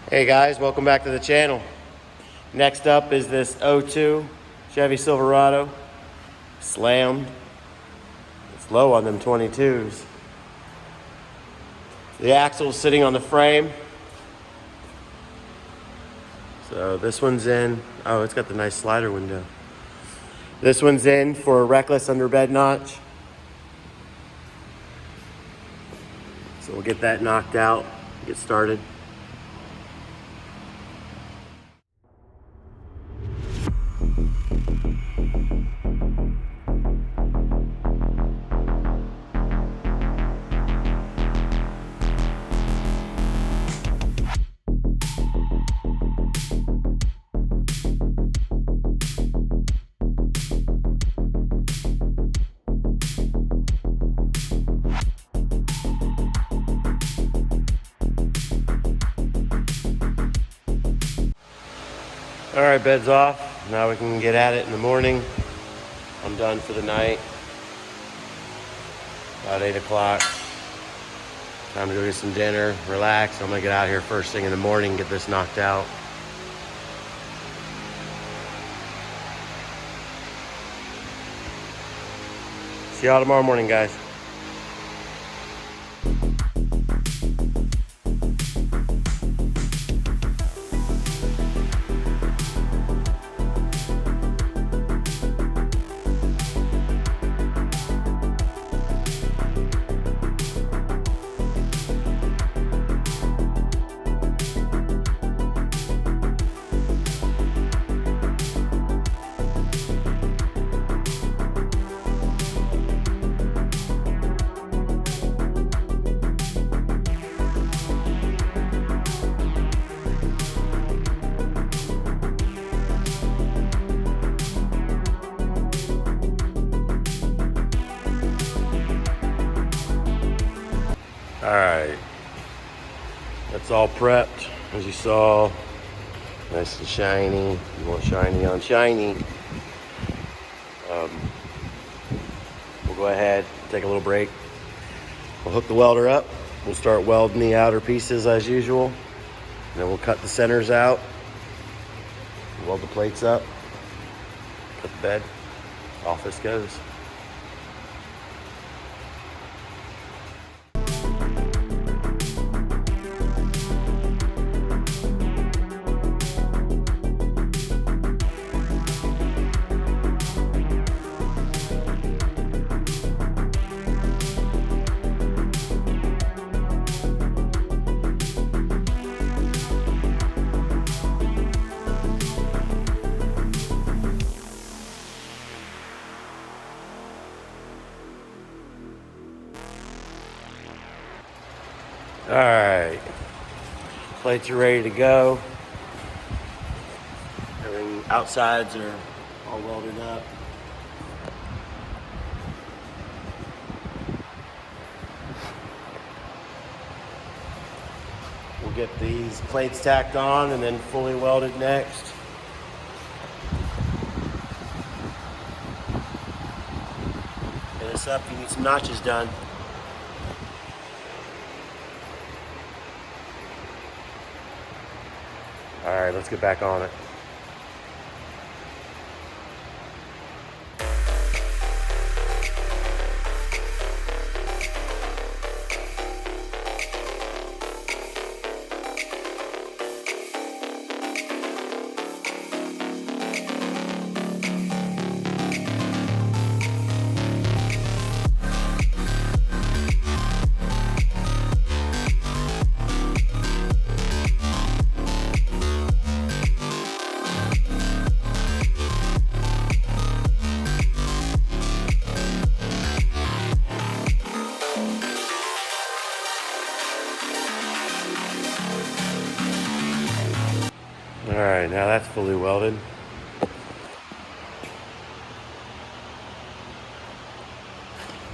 Hey guys, welcome back to the channel. Next up is this '02 Chevy Silverado. Slammed. It's low on them 22s. The axle's sitting on the frame. So this one's in. Oh, it's got the nice slider window. This one's in for a reklez under bed notch. So we'll get that knocked out, get started. All right, bed's off. Now we can get at it in the morning. I'm done for the night. About 8 o'clock. Time to go get some dinner, relax. I'm gonna get out here first thing in the morning and get this knocked out. See y'all tomorrow morning, guys. All right, that's all prepped, as you saw, nice and shiny. You want shiny on shiny. We'll go ahead, take a little break. We'll hook the welder up. We'll start welding the outer pieces as usual. And then we'll cut the centers out, weld the plates up, cut the bed, off this goes. All right, plates are ready to go. Everything outsides are all welded up. We'll get these plates tacked on and then fully welded next. Hit us up if you need some notches done. All right, let's get back on it. All right, now that's fully welded.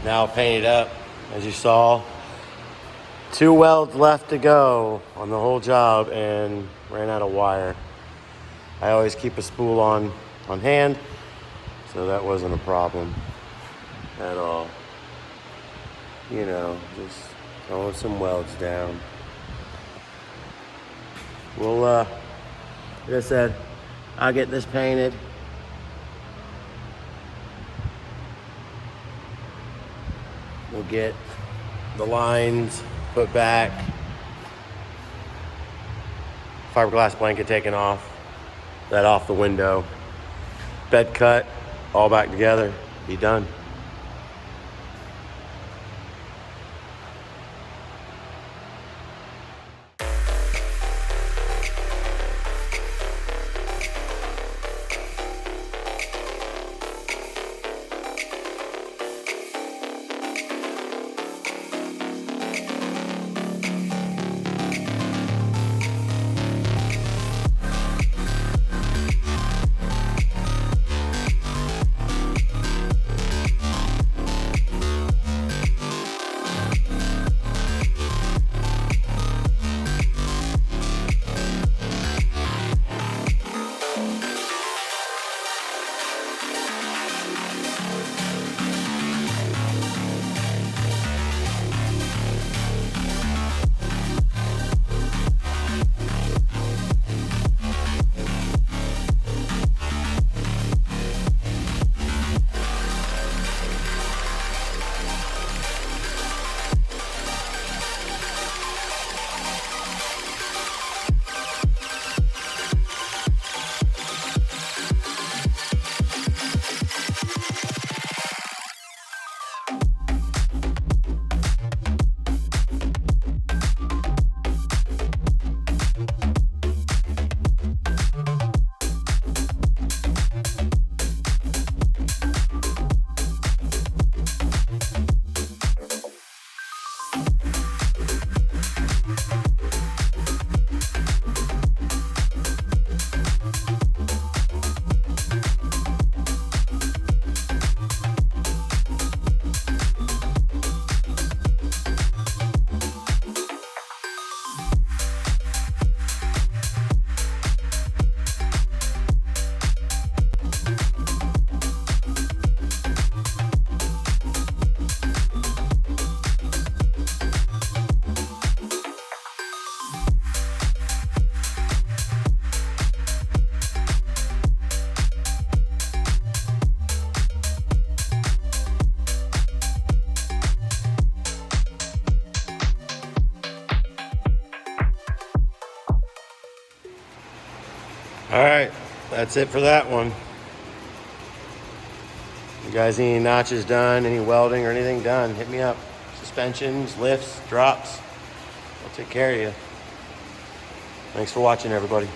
Now paint it up, as you saw. 2 welds left to go on the whole job and ran out of wire. I always keep a spool on hand, so that wasn't a problem at all. You know, just throwing some welds down. we'll, like I said, I'll get this painted. We'll get the lines put back. Fiberglass blanket taken off. That off the window. Bed cut, all back together, be done. All right, that's it for that one. You guys need any notches done, any welding or anything done, hit me up. Suspensions, lifts, drops, I'll take care of you. Thanks for watching, everybody.